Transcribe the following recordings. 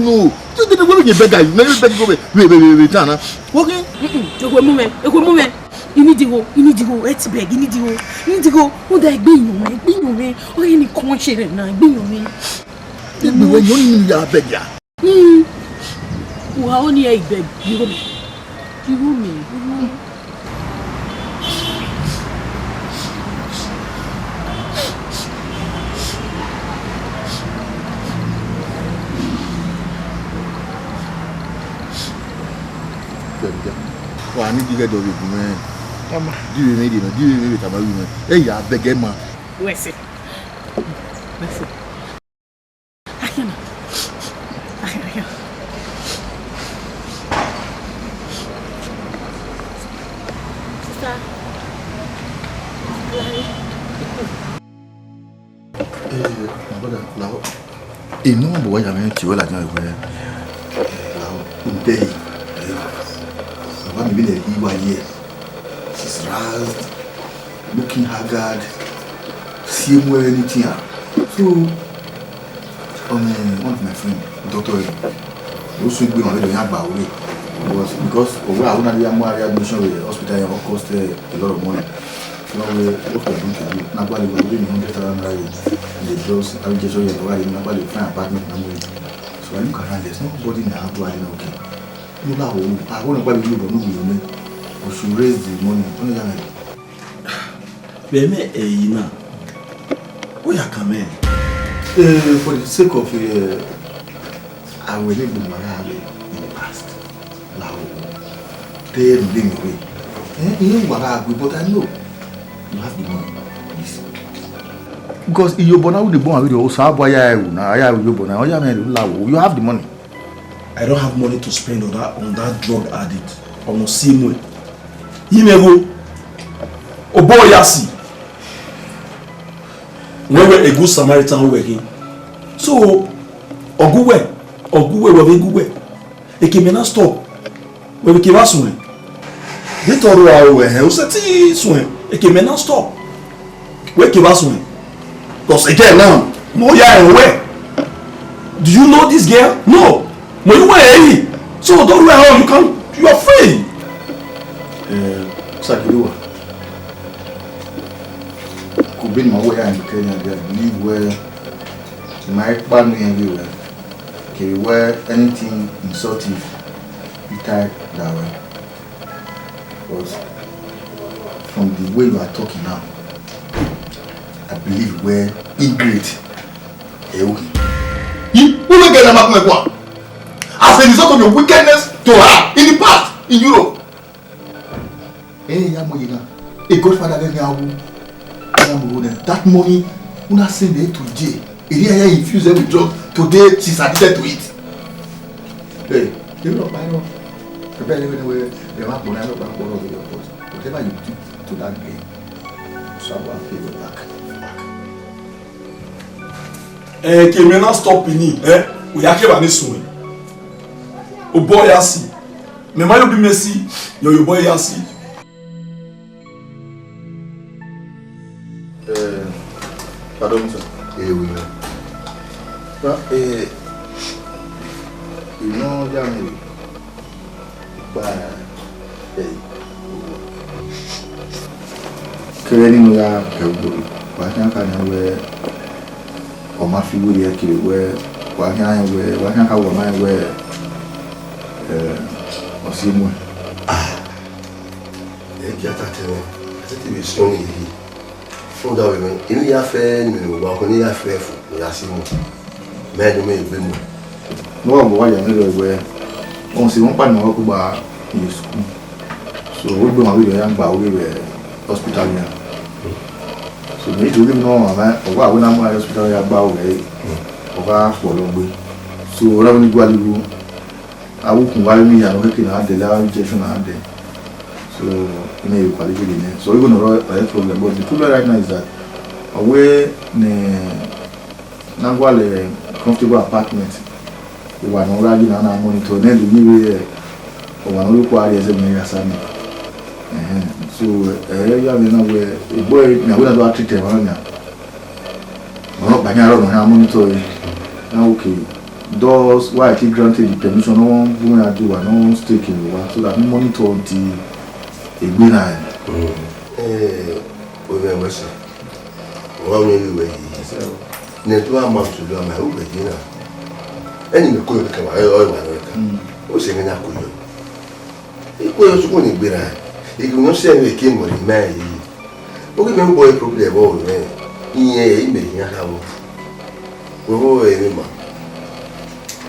No, just the way you beg guy, never beg go away. Wait, Tana. Walking? You need to go, let's beg, you need to go. Who that be you, man, or any conscience now, be you, man. When you are beg ya. Who only I beg, you me. I need to get over it, man. Do you need it? Do you need it? I'm a woman. Hey, I beg him, man. Where's it? I can. Sister. My brother, now. You know what I'm going to do? I'm going to do. One minute he was here. She's razzed, looking haggard, seeing where anything. So, one of my friends, Doctor, also going on the back way was because over I wanted to have more admission with the hospital and cost a lot of money. So now we what we're going to do. Nobody will be 100,000 and the drugs. I will just show you the nobody will find apartment. So I look around. There's nobody in the house who are okay. I want to buy the money. We should raise the money. Where you come in? For the sake of I will leave the money in the past. Now, they are being away. But I know you have the money. Please. Because if you born with the bone, you have the money. I don't have money to spend on that drug addict. Almost same way. Yimego Oboyasi. When we're a good Samaritan working. So Oguwe we Guwe. E came not stop. When we came out swim. They told you how we were swim. E came not stop. We came out swim. Because again now, Moya and where? Do you know this girl? No. When you were so don't worry how you are free. Sakiluwa. Could be my way and Kenya there. Live where my family everywhere. Okay, where anything insultive you type that way. Because from the way you are talking now, I believe we're ingrate. You will get them up as a result of your wickedness to her in the past in Europe. A godfather that money when I send it to jail. Here infuse every drug. Today she's addicted to it. Hey, you know, I know. Prepare anyway. They have money. I don't know whatever you do to that game, someone pay you back. Can we not stop in it? We are keeping this one. O boy yasi. Me ma you be Messi. Your boy yasi. Pardon, sir. We down Creating a working can where or my figure here where working how am I where or see more. It is strong. For the women, in your fair, you walk on your fair foot, you are seeing Madam Bim. No, boy, I know where on see one partner who bar in school. So we'll be my young boy hospital. So me to live no man, or what when I'm hospital about over for long way. So around the Guadeloupe, I will convey me and working at the large injection at the so maybe quality in so even though I problem, but the problem right now is that away Nangwale comfortable apartment. We were not running on our monitor, then to give or one look why as a mayor Sami. So area where a boy now we are treated around now. Not by our monitor. Now okay. Those why I granted the permission no women are do no stake in the so that we monitor the a good eye. We were so. One way, Netwa months to do my own dinner. Any could come out, was saying I could. It was only be right. It could not say we came with man. We remember probably of all men. He may have. We were a woman.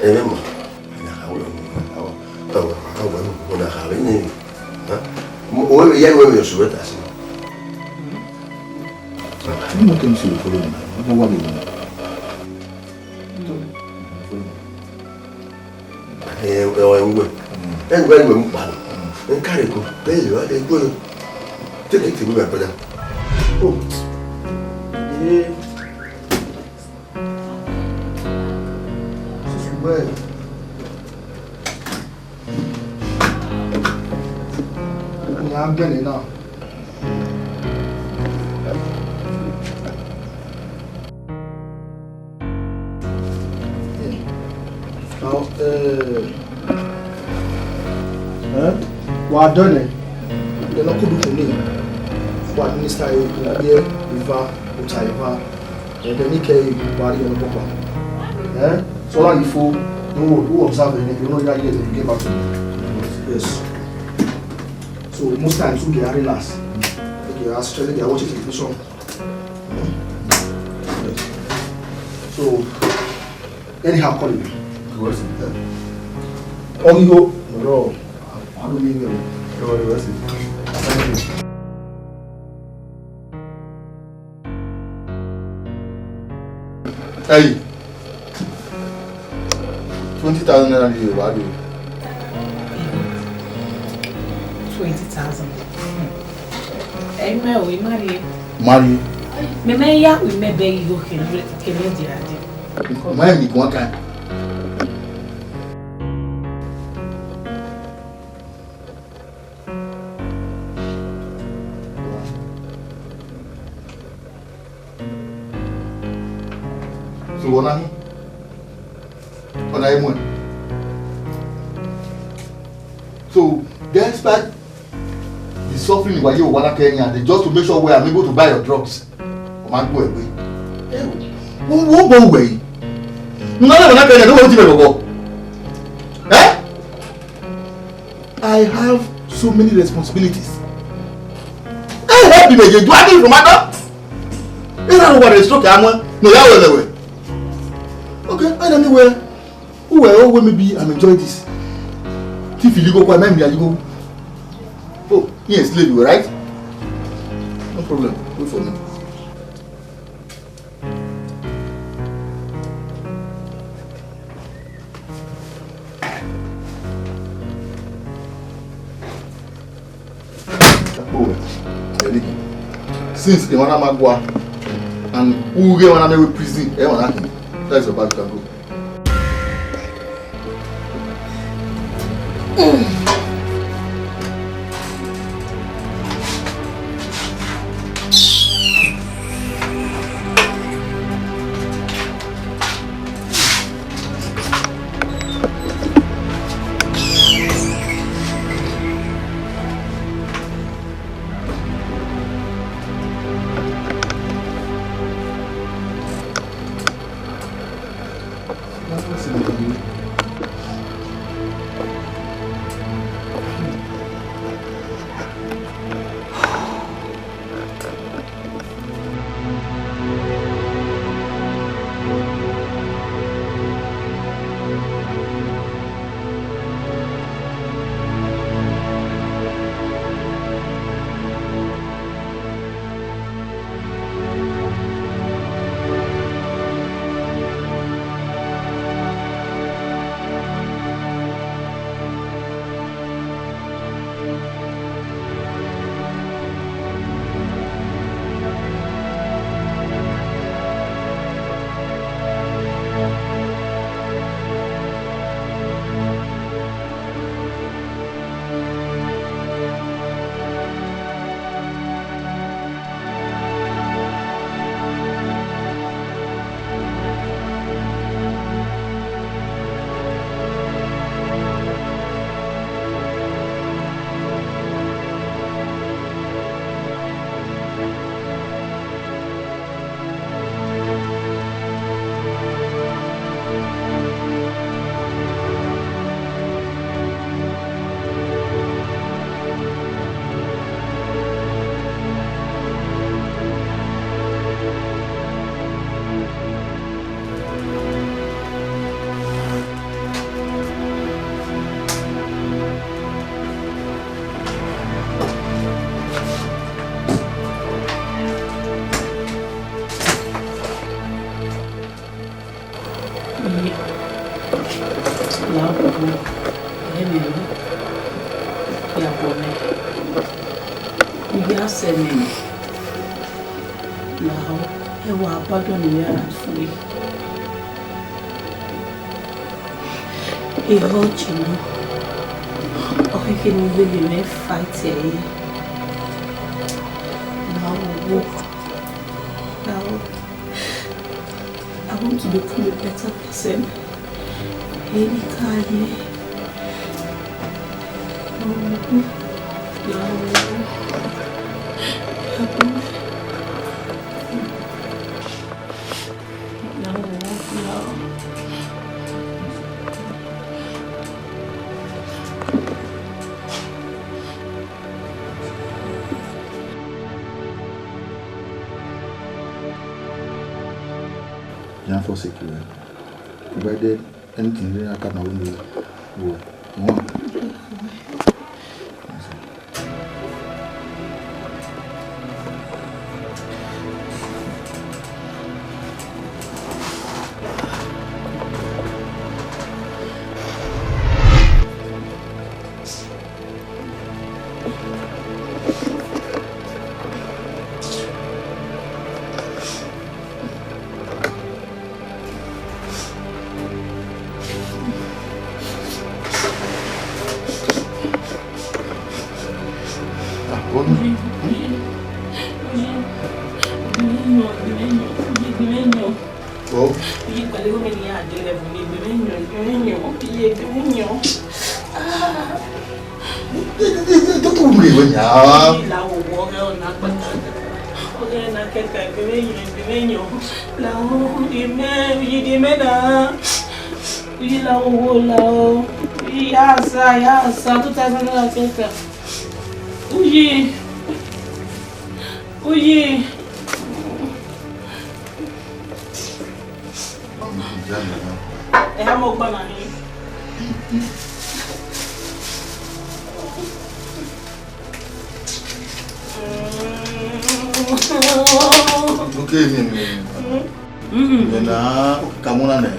A woman. How I have any. Well, young women are with us. I don't think she will follow me. What do you mean? And when we move on, and carry go, there you are, they go. Take it to me, my brother. Oh, yeah. This is well. I'm getting now. Now, done it. They're not good for me. What Mr. Here, River, Utaiva, and then he came body on the papa. So long you fool, who observe it, you know you're here, you get back to me. Yes. So most times we get relaxed. Okay, I actually they are watching television. So anyhow, call me. What's it? Oh, you go. No, I don't mean it. What's it? Thank you. Hey, 20,000 naira you value. 20,000. We marry. Marry. Me ya we me be you can di ade. My me one time. So what on so despite the suffering while you want Kenya, they just to make sure we are able to buy your drugs. Man go away. Who go away? No matter Kenya, don't want to go. Eh? I have so many responsibilities. I help you again. Do I need from my dog? Is that what is talking about? No, that way. Okay, and anyway, who will always maybe I'm enjoy this. If you go quite maybe you go. Oh, yes, slave you, right? No problem. Wait for me. Oh, since the one Magua and who get one with prison, that's about to go. Là, Yabone. Iya sẹ́ni. Là, ẹwà abádọ́ ni yàrá fún mi. Ìhọ́ jìnnà. Ọ̀kẹ́kẹ́ ni gbélé mẹ́ fàìtì ẹ̀yẹ. Là, owó. Là, I want to become a better person. Baby, Kanye. Bien for secure. Provided anything that I can will. Yasa, tu tá vendo lá tenta. Uyi. É a mão banana. Okay, na kamu na ne.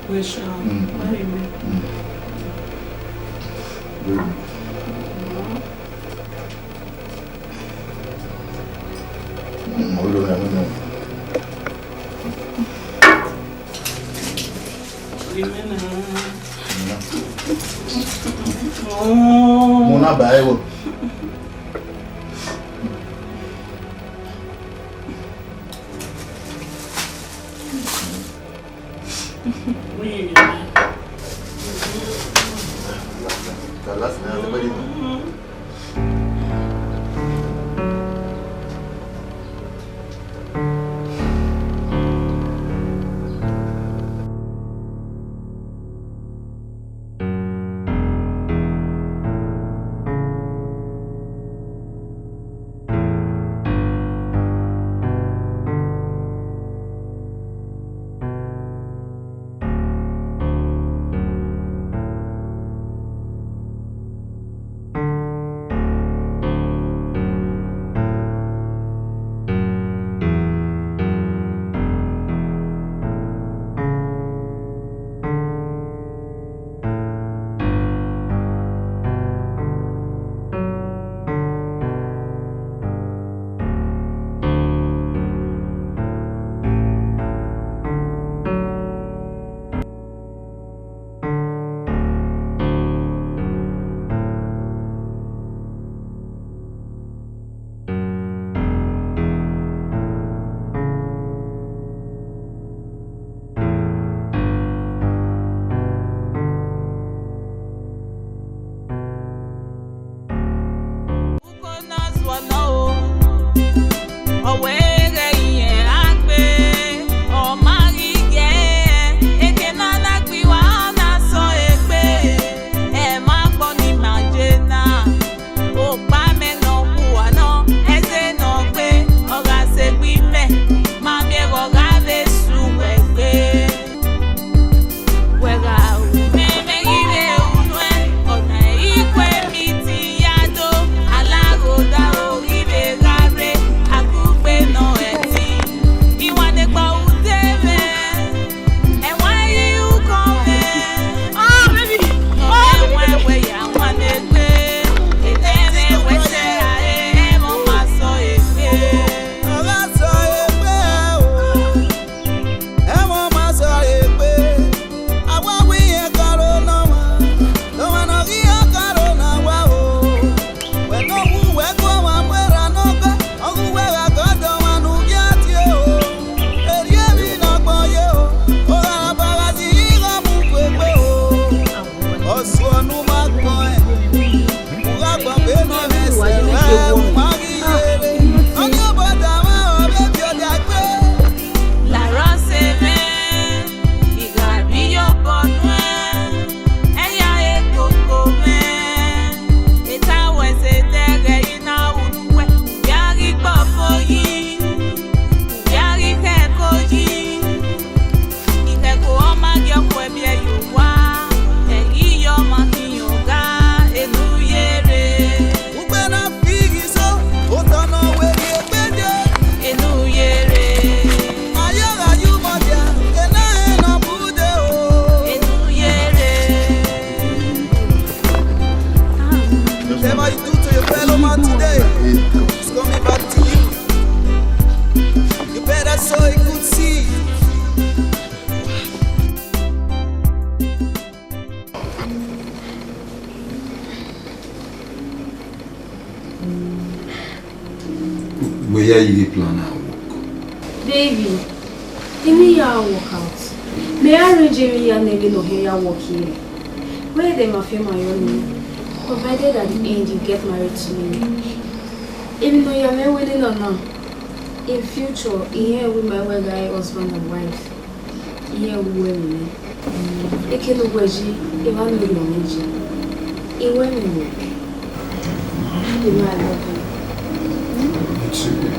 Wesha. Muna baewo. where you plan our work. Baby, give me your workout. May I arrange your name no here work here? Where they my feel my own, provided at the end you get married to me. Even though you're my wedding or not, in future, here with my wedding guy, husband and wife, here we will me. I can't go away. I want to go away. I will me. You know I love you. It's okay.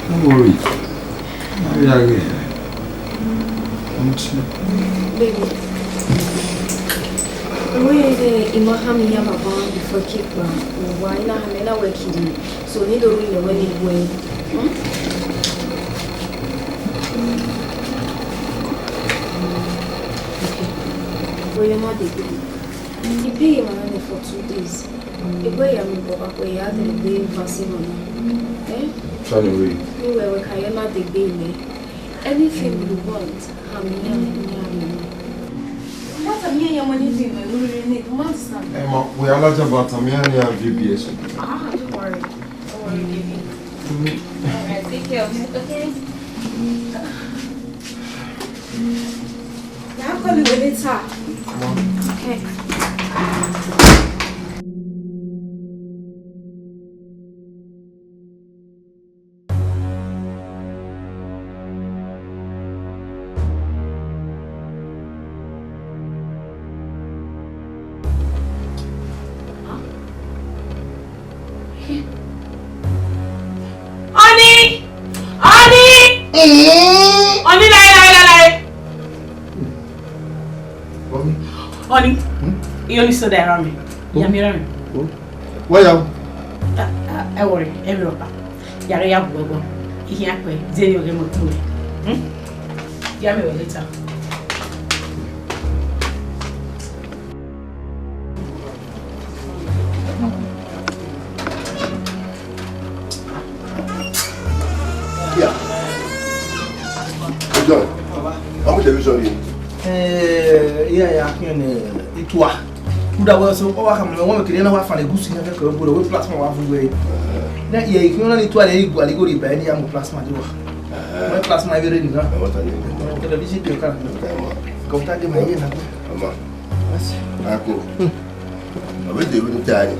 Don't worry. I'll be again. Baby, where the Imaham Yamaba before Kikba, why not Hamena working? So, need to read when it went. Well, you're not the good. You pay your money for 2 days. You pay your money for a day, vaccine. Eh? Trying to read. You were working, not the baby. Anything you want, I'm here. What am I money doing? We need monster. Emma, we are not about Tamiani and VBS. Don't worry. Don't worry, baby. Alright, take care of it, okay? Now I'm calling you later. Come on. Okay. Honey, you only saw that around me. Yeah, me around. Where you? I worry, every ropa. Yare ya bugo. Ihe akwe, zeni oge mo tuwe. Yeah, me will later. Yeah. John, how much television you? Yeah, itwa. Uda wa so o aka mo kire na wa fa na gusu na ka bo we plasma wa fu we. Na ye ki na itwa na igu ali go ri ba ni ya mo plasma je wa. Mo plasma be re ni na. Television ke ka. Ko ta de mai na. Mama. Ako. Abe de wo ta ni.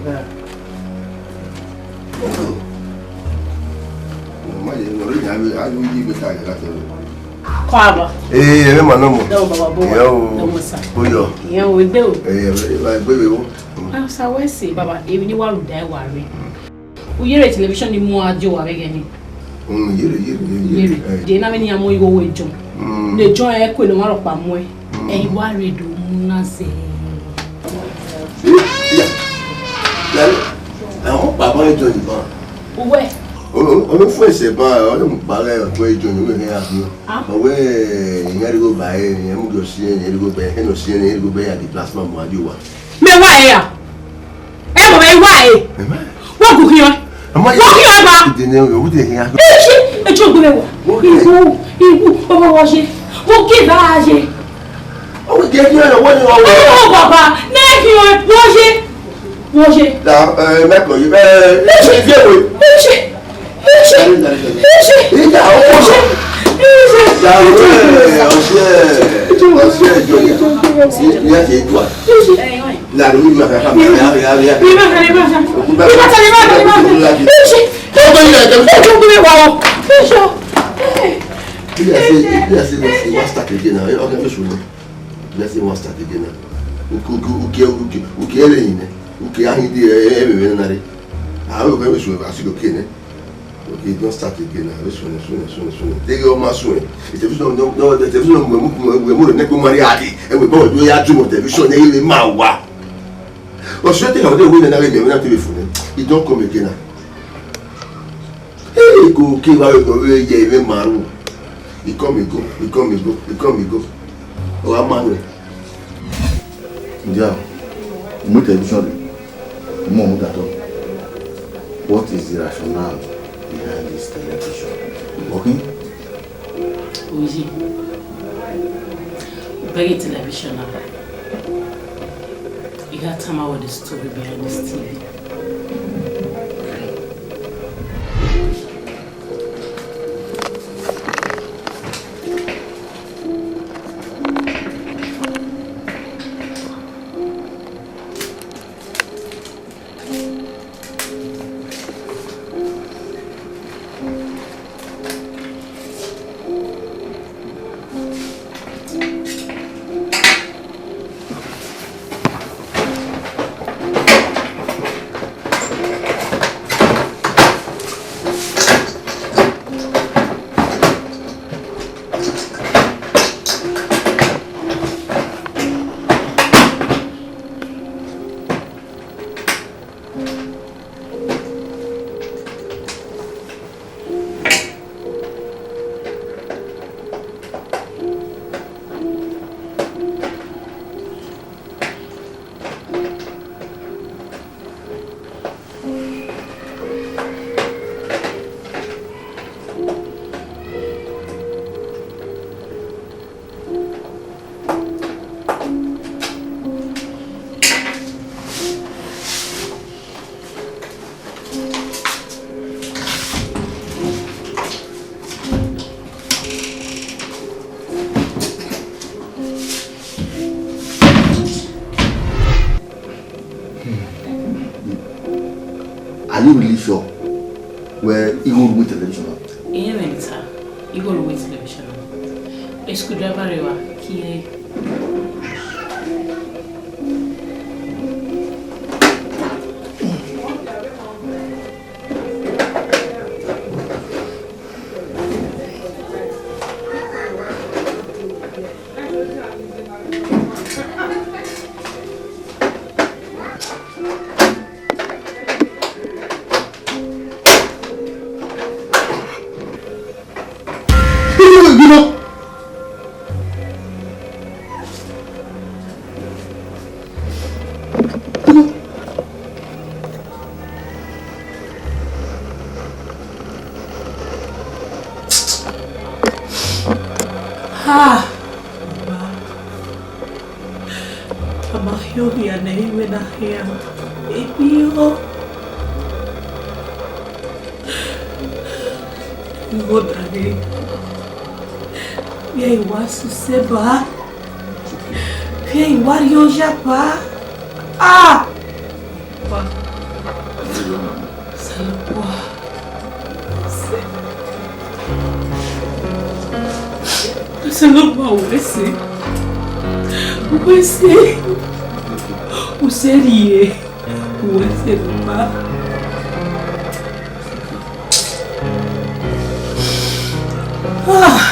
Mama ye no ri na be a ni bi ta ga ta. Kwaba. Me manomo. No baba bo. Yo. Oyo. Yeah, we do. Baby wo. Ah, so we see baba, even you want to die worry. We hear television ni mo ajo wa bege ni. Yere. De na me ni amo iwo we jo. Le jo e ko lo ma ro pa mo e. E wa re do mu na se. Ya. Àwọn bàbá ìjọ ni ba. Uwe. O fún ẹsẹ̀ ba, o le mu parẹ́ ọ̀pọ̀ ìjọ ni we ni afi. Owe ìyẹn go ba e, ìyẹn mu go si ìyẹn go ba, e no si ìyẹn go ba ya di plasma mo ajo wa. Me wa e ya. E mo be wa e. Wo ku ki yan. Wo ki yan ba. Ìdíni o de yan. E jo gbe wa. Ibu baba wa ṣe. Wo ki ba ṣe. O ge ki yan wo ni o. O baba, na ki o wo ṣe. Wo ṣe. Da me ko yi be. Ṣe fi ewe. Ṣe. Ìjà o ṣe. Ya o ṣe ìjọ ya. Ya ṣe ìjọ. La ru mi ma ka ya. Mi ma ka le ma sa. Mi ma ta le ma. Ṣe. O ko ile te. O ko mi wa o. Ṣe. Ya se wa start again now. O ke fe ṣùgbọ́n. Ya se wa start again now. O ke ele yin ne. O ke ahin di e be na re. Ah o ke fe ṣùgbọ́n asiko ke ne. Okay, don't start again now. Soon. Take your master. The television no the television we more than go marry adi. And we both do ya dream of television na ile ma wa. O so think about the way na me na telephone. It don't come again now. Hey, go keep out go we ye even maru. It come go. O amanu. Ndia. Mo television. Mo gato. What is the rationale behind this television? Working? Oji. Bring television up. You got to tell me what the story behind this TV. Are you really sure? Where Eagle with television? Yeah, sir. Eagle with television. A screwdriver, key. Seba, vem Wario Japa. Ah! Salapua. Salapua, o serie, o Seba. Ah!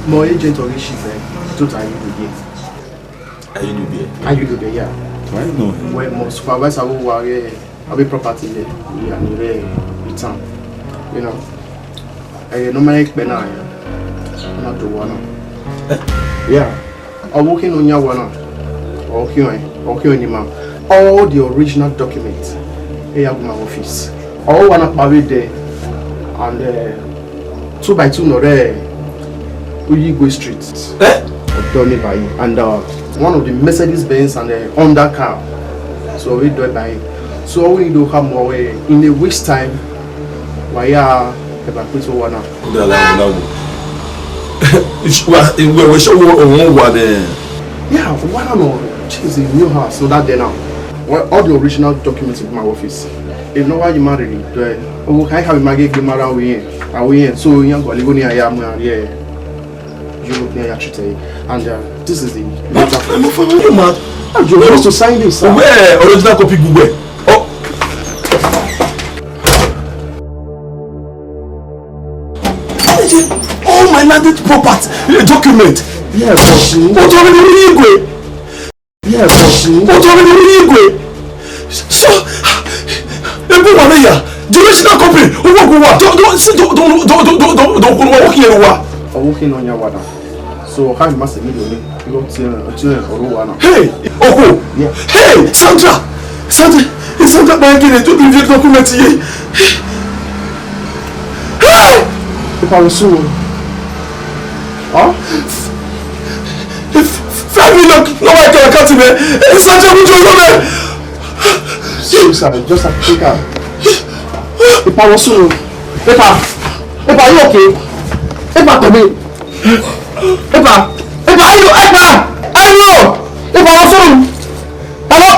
My agent already she said, "Don't are you here? Are you here? Yeah. I know him. Where most supervisor will worry, I'll be property there. We are near return. You know, I no make benign. Not the one. Yeah. I'm working on your one. Okay, man. All the original documents. I have my office. All one up there, and 2 by 2 no there. Uyigwe Street, done it by him, and one of the Mercedes Benz and the Honda car. So we do it by him. So all we need to have more way in a week's time. Why are evacuate one now? Yeah, one more. She's in new house, so that day now. Well, all the original documents in my office. You know why you married? Oh, I have my gig around we so young Livonia yeah. And this is the letter. I'm supposed to sign this. Where original copy Google? Oh, all my landed property document. Yeah, but what already yeah, but what already so everyone here, the original copy. don't working on your water. So how must I you got to hey, Oko. Yeah. Hey, Sandra, is Sandra Bankine to review the document here? Hey! If I was so, huh? 5 million, no I can cut him. Sandra, would you know? Sir, just have to take out. If I was so, if are you okay? If I come if I was so, hello,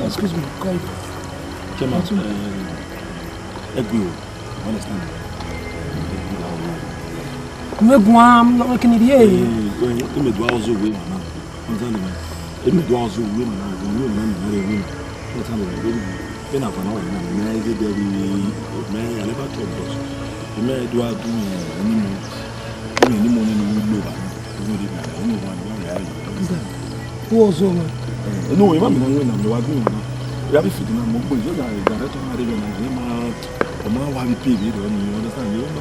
Excuse me, come. Chairman, Egwio, understand? I'm looking at you. You may do also win, man. You may do also win, man. You win. What's happening? When I've an hour, man, I never talk about you. May do I do any more than you know. Who was over? No, I'm not going to we have to do more. You are the director of the man. Why we pay it? You understand? You don't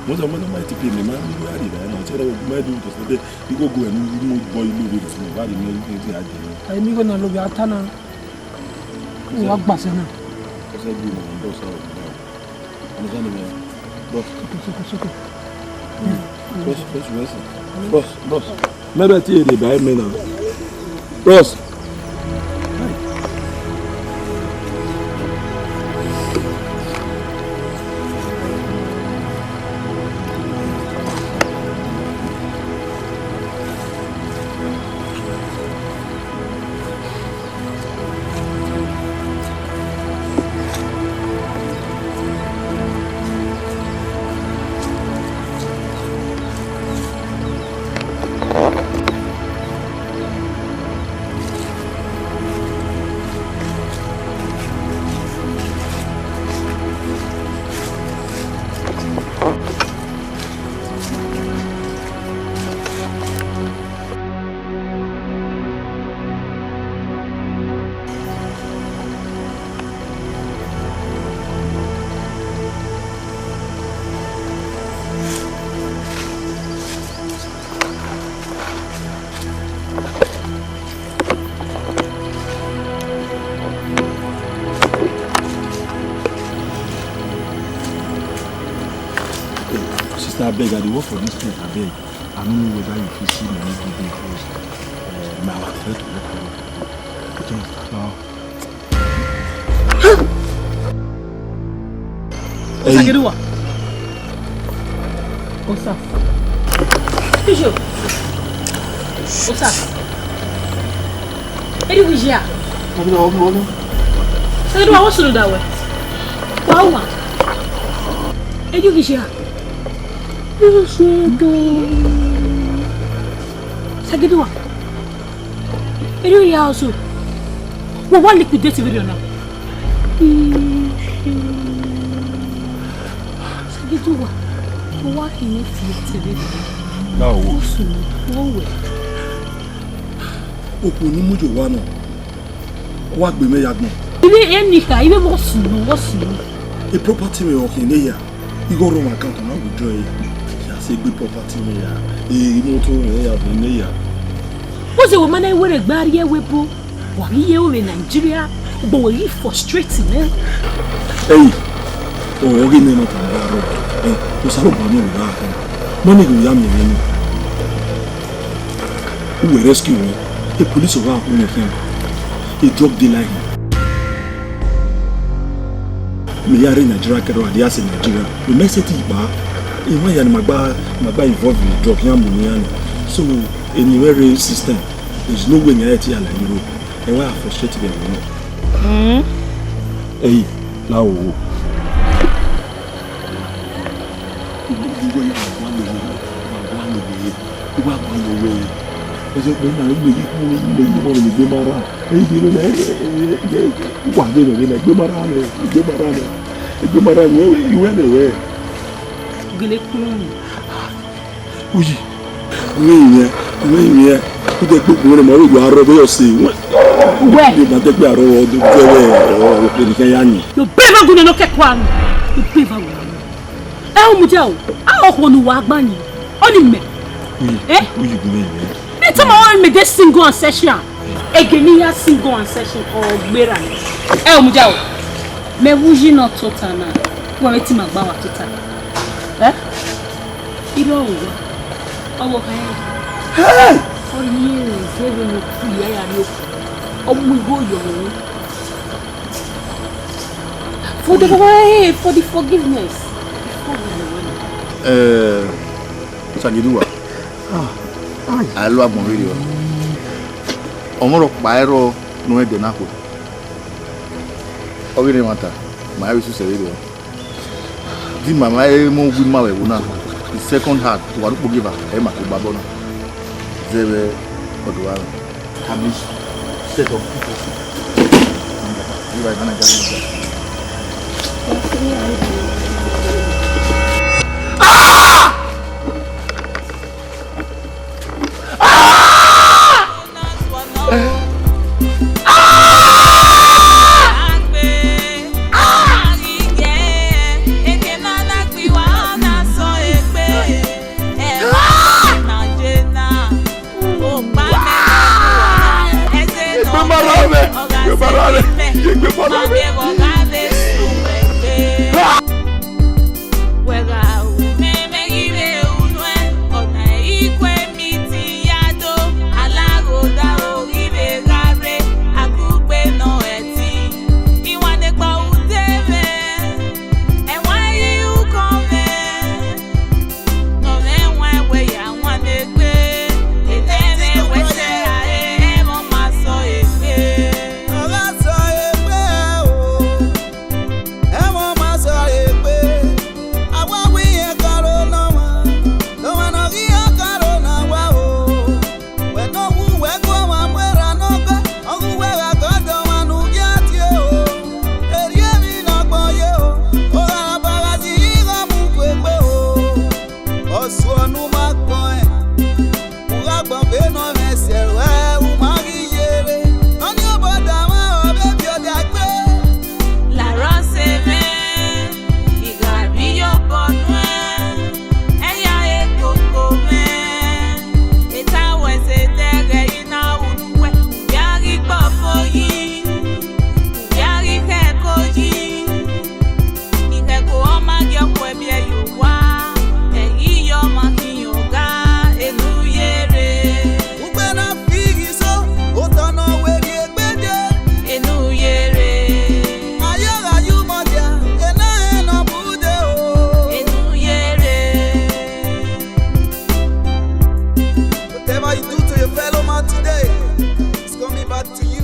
most of them might pay me. Man, you are it. I said, I do to say, you go and move boy, move it. Why do you I am going to look at Tana. What Bassana? I said, you know, boss. Maybe I tell you, buy me now. Boss. I beg, I work for this place, I beg. I don't know whether you feel see me every day because my wife tried to work for me. What's that do? What's that? Bishop. What's that? Eddie was here. No. Say do I want to do that way? Wow. Eddie was here. Sagedwa. Edu ya also. Wo wa liquidate video now. Sagedwa. Wo wa hin fi video. Now wo. Wo we. Opo ni mojo wa na. Wa gbe me yagbon. Ibe enika, ibe mo sunu. A property me okay ne ya. You go wrong account and I withdraw it. Say good property me ya. Motor me ya. What's the woman I wear a barrier weapon? Why you in Nigeria? But we frustrating, eh? Hey, oh, okay, no, no, you saw money go yam me. Who will rescue me? The police over who him. He dropped the line. Me are in Nigeria, they are in Nigeria. The message is bad. Even when my involved in drop money, so anywhere system, there's no way near it here like Europe. And why I frustrated them? Hey, now. Oui, vous êtes beaucoup de gens qui ont arrêté aussi. Ouais. Vous êtes bien arrêté de faire. You better go no get one. You better go. Eh, Mujao. Ah, o no wa gban yin. Oni me. Eh? Oui, me. Me tell me me dey single and session. Egenia single and session or gbera. Eh, Mujao. Me wuji no total na. Wo wetin ma gba wa total. Eh? Iro wo. Owo kan. Hey! For years, even no free ya no. Go your for the forgiveness. Sagidua. I love my radio. Omoro Bairo no de Napo. Ogini Mata, my wish to radio. Di mama mo good ma we una. The second heart to what give her Emma Babona. Zebe Odwa. Kamis set of people. You are gonna get Whatever you do to your fellow man today, it's coming back to you.